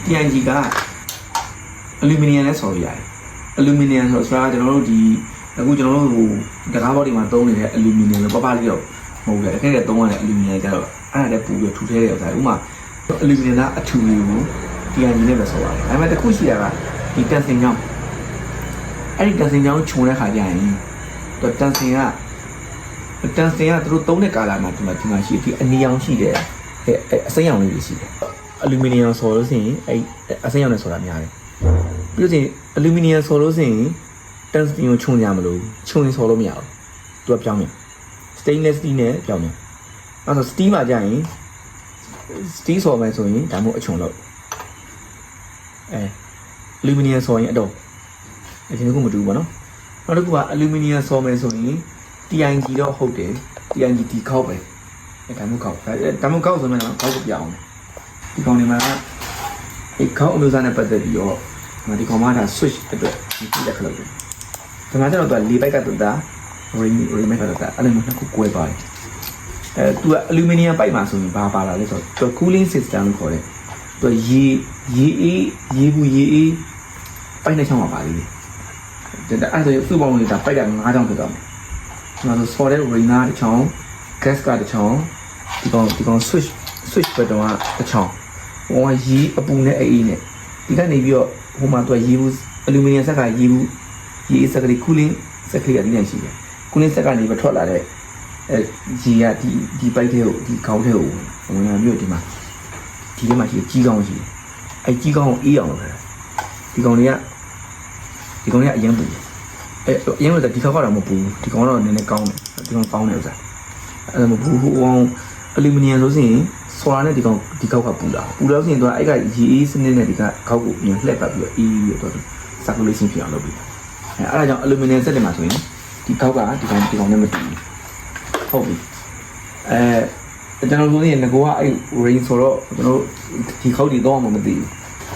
TNG ကအလူမီနီယံနဲ့ဆော်ရတယ်အလူမီနီယံဆိုတာကျွန်တော်တို့ဒီအခုကျွန်တော်တို့ဟိုတကားဘော်ဒီမှာသုံးနေတဲ့အလူမီနီယံလို့ပပလေးတော့မဟုတ်ဘူးအဲ့ဒါသုံးရတဲ့အလူမီနီယံကျတော့အဲ့ဒါလည်းပူပြီးထူထဲတဲ့ဥစ္စာဥမာအလူမီနီယံကအထူလေးကို TNG နဲ့ပဲဆော်ရတယ်ဒါပေမဲ့တစ်ခုရှိတာကဒီတန်စင်ကြောင်းအဲ့ဒီတန်စင်ကြောင်းခြုံတဲ့ခါကျရင်တန်စင်ကသူတို့သုံးတဲ့ကာလာမှာဒီမှာရှိဒီအနီရောင်ရှိတယ်အစိမ်းရောင်လေးတွေရှိတယ်အလူမီနီယံဆော်လို့ဆိုရင်အဲ့အစိမ်းရောင်နဲ့ဆော်တာများတယ်ပြီးတော့အလူမီနီယံဆော်လို့ဆိုရင်တန်စင်ကိုခြုံရမလို့ခြုံရင်ဆော်လို့မရဘူးသူကပြောင်းတယ် stainless steel နဲ့ပြောင်းတယ်အဲ့တော့ steel မှာကြာရင် steel ဆော်မယ်ဆိုရင်ဒါမှမဟုတ်အချုံလို့အလူမီနီယံဆော်ရင်အတော့ဒီလိုကမတူဘူးပေါ့နော်နောက်တစ်ခုကအလူမီနီယံဆော်မယ်ဆိုရင် TNG တော့ဟုတ်တယ် TNG ဒီခောက်ပဲဒါမှမဟုတ်ခောက်ဒါမှမဟုတ်ခောက်ဆိုမှတော့ခောက်ကိုပြအောင်ဒီကောင်တွေမှာဒီခောက်အမျိုးသားနဲ့ပတ်သက်ပြီးတော့ဒီကောင်မှဒါ switch အတွက်ဒီပြက်ခလုပ်တယ်ဒီမှာကျတော့သူကလေးပိုက်ကတူတာ ring မိုက်ကတော့အဲ့လိုမျိုးနှစ်ခုကွဲပါတယ်သူကအလူမီနီယံပိုက်မှာဆိုရင်ဘာပါလာလဲဆိုတော့ cooling system လို့ခေါ်တယ်သူကရေပိုက်နဲ့ချောင်းမှာပါလေးဒါအဲ့ဒါဆိုစုပေါင်းနေတာပိုက်က9ချောင်းဖြစ်သွားမယ်ဒီမှာဆိုဆော်တဲ့ rainer တစ်ချောင်း gas ကတစ်ချောင်းဒီကောင် switch ဘက်တော့တစ်ချောင်းဟိုကရေအပူနဲ့အေးနဲ့ဒီကနေပြီးတော့ဟိုမှာသူကရေဘူးအလူမီနီယံဆက်ကရေစက်ကလေး cooling စက်ကလေးကဒီနဲ့ရှိတယ် cooling ဆက်ကနေပဲထွက်လာတဲ့ရေကဒီပိုက်ထဲကိုဒီခေါင်းထဲကိုဝင်လာပြီးတော့ဒီမှာဒီထဲမှာရှိကြီးကောင်းရှိတယ်အဲ့ကြီးကောင်းကိုအေးအောင်လုပ်တယ်ဒီကောင်တွေကအရင်ပူအရင်ကဒီခေါက်ကတော့မပူဒီကောင်တော့နည်းနည်းကောင်းတယ်ဒီကောင်ကောင်းတယ်ဥစားအဲ့ဒါမပူဟိုအလူမီနီယံဆိုရင်ဆော်လာနဲ့ဒီခေါက်ကပူလာဆိုရင်သူကအဲ့ကရေအေးစနစ်နဲ့ဒီခေါက်ကိုပြန်လှည့်ပတ်ပြီးတော့အေးပြီးတော့ circulation ဖြစ်အောင်လုပ်ပြီးအဲ့ဒါကြောင့်အလူမီနီယံစက်တွေမှာဆိုရင်ဒီခေါက်ကဒီကောင်နဲ့မတူဘူးဟုတ်ပြီကျွန်တော်တို့နေငကောကအဲ့ rain ဆိုတော့ကျွန်တော်ဒီခေါက်ဒီတော့မှမသိ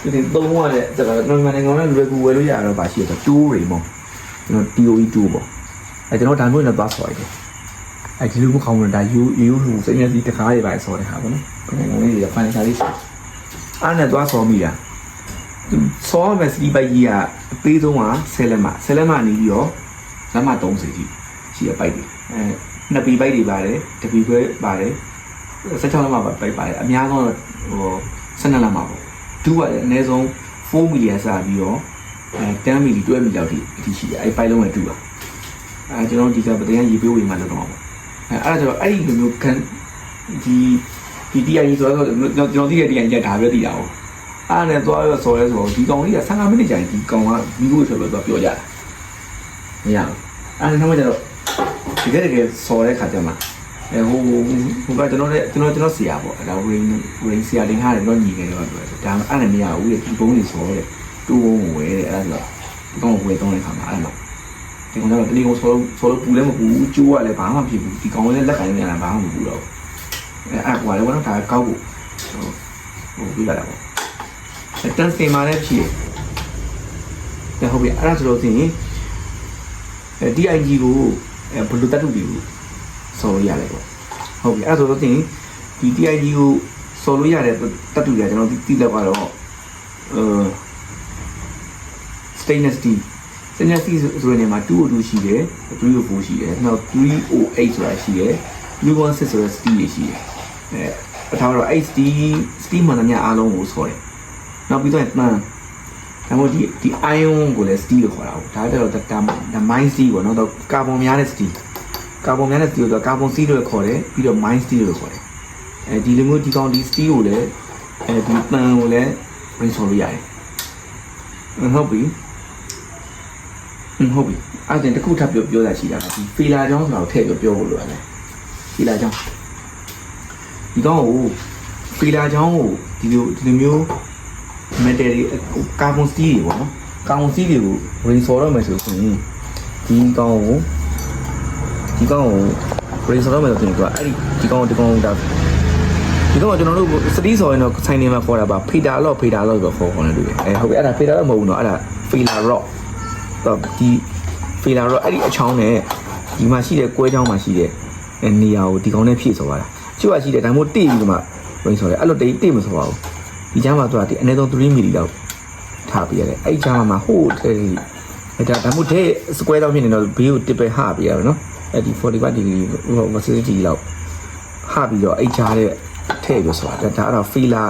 ဘူးဒီသုံးရတဲ့ကျွန်တော်မြန်မာနိုင်ငံကလွယ်ကူဝယ်လို့ရတော့ပါရှိတယ်2 rain ပေါ့ကျွန်တော် TOE 2ပေါ့ကျွန်တော်ဒါမျိုးနဲ့သွားဆော်ရတယ်ဒီလိုမကောင်းဘူးဒါယူလူစိတ်ရစီတခါတွေပါဆော်တယ်ဟာပေါ့နော်ငုံလေးတွေဖိုင်ချာလေးအားနဲ့သွားဆော်မိတာဆော်မယ်စတီးပိုက်ကြီးကအပေးဆုံးက10လက်မနေပြီးတော့လက်မ30ကြီးရှိရပိုက်တွေနှစ်ပီပိုက်တွေပါတယ်တပီခွဲပါတယ်16လက်မပိုက်ပါတယ်အများဆုံးဟို12လက်မပေါ့ဒူးကအနည်းဆုံး4 million စပြီးတော့10 milli 12 milli လောက်ဒီရှိတယ်အဲ့ပိုက်လုံးနဲ့တူတာကျွန်တော်ဒီကပတည်းကရေပေးဝေမှလောက်တော့ပေါ့အဲ့ဒါကျတော့အဲ့ဒီလိုမျိုးခံဒီ TNG ဆိုတော့ကျွန်တော်သိတဲ့ TNG ကဒါပဲသိတာ哦အဲ့နဲ့သွားရဆော်လဲဆိုတော့ဒီကောင်လေးက15မိနစ်ကြာရင်ဒီကောင်ကမီးကိုထွက်ပြီးတော့ပြောကြတာမရဘူးအဲ့ဒါတော့ကျတော့တကယ်ဆော်တဲ့ခါကျမှဟိုကကျွန်တော်ဆရာပေါ့အဲ့ဒါ rain ဆရာတင်ထားတယ်တော့ညီနေတော့ပြောတယ်ဒါအဲ့နဲ့မရဘူးလေဒီဘုံလေးဆော်တယ်တူဘုံကိုဝဲတယ်အဲ့ဒါဆိုတော့ဒီကောင်ကိုဝဲတော့တဲ့ခါမှာအဲ့မှာဒီကောင်ကတော့တလီကိုဆော်လို့ပူလည်းမပူဘူးကျိုးကလည်းဘာမှမဖြစ်ဘူးဒီကောင်လည်းလက်ကင်နေရတာဘာမှမပူတော့အဲ့ကွာလည်းကတော့ဒါကောက်ကိုဟိုပြလာတာပေါ့တန်စင်မာလည်းဖြစ်တယ်ဟုတ်ပြီအဲ့ဒါဆိုတော့သိရင်DIG ကိုဘယ်လိုတတ်တူပြီးဆော်လို့ရတယ်ပေါ့ဟုတ်ပြီအဲ့ဒါဆိုတော့သိရင်ဒီ DIG ကိုဆော်လို့ရတဲ့တတ်တူရကျွန်တော်သိလက်ကတော့stainless steel ဆိုတဲ့နေရာမှာ202ရှိတယ်304ရှိတယ်နောက်308ဆိုတာရှိတယ်316ဆိုတဲ့ steel တွေရှိတယ်ပထမတော့အဲ့ steel မှန်တဲ့အားလုံးကိုဆော်တယ်နောက်ပြီးတော့မှန်ဒါမှမဟုတ်ဒီ ion ကိုလည်း steel လို့ခေါ်တာပေါ့ဒါကတော့ဒါ mine steel ပေါ့နော်တော့ကာဗွန်များတဲ့ steel ကာဗွန်များတဲ့ steel တော့ကာဗွန် steel လို့ခေါ်တယ်ပြီးတော့ mine steel လို့ခေါ်တယ်ဒီလိုမျိုးဒီကောင်ဒီ steel ကိုလည်းဒီပန်ကိုလည်း ring ဆော်လို့ရတယ်ဟုတ်ပြီအဲ့ဒါတခုထပ်ပြောတာရှိတာကဒီ failure ကြောင်းဆိုတာကိုထည့်ပြောဖို့လိုရတယ် failure ကြောင်းဒီကောင်ကို failure ကြောင်းကိုဒီလိုမျိုး metal တွေကာဗွန်စတီးတွေပေါ့နော်ကာဗွန်စတီးတွေကို rain ဆော်တော့မယ်ဆိုရင်ဒီကောင်ကို rain ဆော်တော့မယ်ဆိုရင်ဒီကောင်ဒါဒီကောင်ကျွန်တော်တို့စတီးဆော်ရင်တော့ဆိုင်နေမှာခေါ်တာပါ fader lock ဆိုတော့ခေါ်နေတယ်ဟုတ်ပြီအဲ့ဒါ fader lock မဟုတ်ဘူးနော်အဲ့ဒါ failure rock တော့ဒီ failure rock အဲ့ဒီအချောင်းနဲ့ဒီမှာရှိတဲ့ကွဲချောင်းမှာရှိတဲ့နေရာကိုဒီကောင်နဲ့ဖြည့်ဆော်ရတာချို့ကရှိတယ်ဒါမှမဟုတ်တိပြီးတော့မှ rain ဆော်တယ်အဲ့လိုတိမဆော်ပါဘူး ဒီကြားမှာသူကဒီအနည်းဆုံး3 mili လောက်ထားပြရတယ်အဲ့ကြားမှာဟိုးထဲအဲ့ဒါမှမဟုတ်တဲ့ square တော့ဖြစ်နေတော့ဘေးကိုတစ်ပဲဟပြရတော့နော်အဲ့ဒီ45 degree ဟို60 လောက်ဟပြီးတော့အဲ့ကြားတဲ့ထည့်ပြီးဆိုတာဒါအဲ့တော့ filler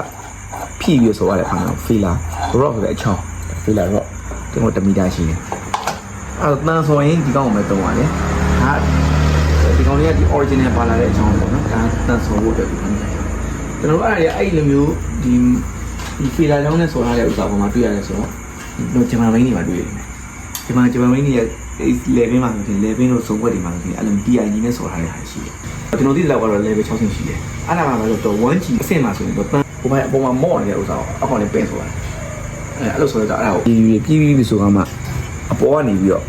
ဖြည့်ပြီးဆိုရတဲ့ခါမှာ filler rock ဆိုတဲ့အချောင်း filler rock ဒီမှာ1 မီတာရှိတယ်အဲ့တော့တန်ဆိုရင်ဒီကောင်ကိုပဲသုံးရတယ်ဒါဒီကောင်လေးကဒီ original ပါလာတဲ့အချောင်းပေါ့နော်ဒါတန်ဆိုဖို့အတွက်ကျွန်တော်တို့အဲ့လိုမျိုးဒီ filler ကြောင်းနဲ့ဆိုရတဲ့ဥစ္စာပေါ်မှာတွေ့ရတယ်ဆိုတော့ဂျပန်မင်းတွေမှာတွေ့ရတယ်ဂျပန်မင်းတွေရဲ့ level မှာဆိုရင် level လို့စုံွက်တွေမှာဆိုရင်အဲ့လို TIG နဲ့ဆိုထားတဲ့ဟာရှိတယ်ကျွန်တော်သိတဲ့လောက်ကတော့ level 6ဆင့်ရှိတယ်အဲ့ဒါမှဆိုတော့ 1G အဆင့်မှာဆိုရင်တော့ဟိုဘက်အပေါ်မှာမော့နေတဲ့ဥစ္စာကိုအကောင်လေးပဲဆိုတာအဲ့လိုဆိုတော့အဲ့ဒါကိုပြီးဆိုတော့မှအပေါ်ကနေပြီးတော့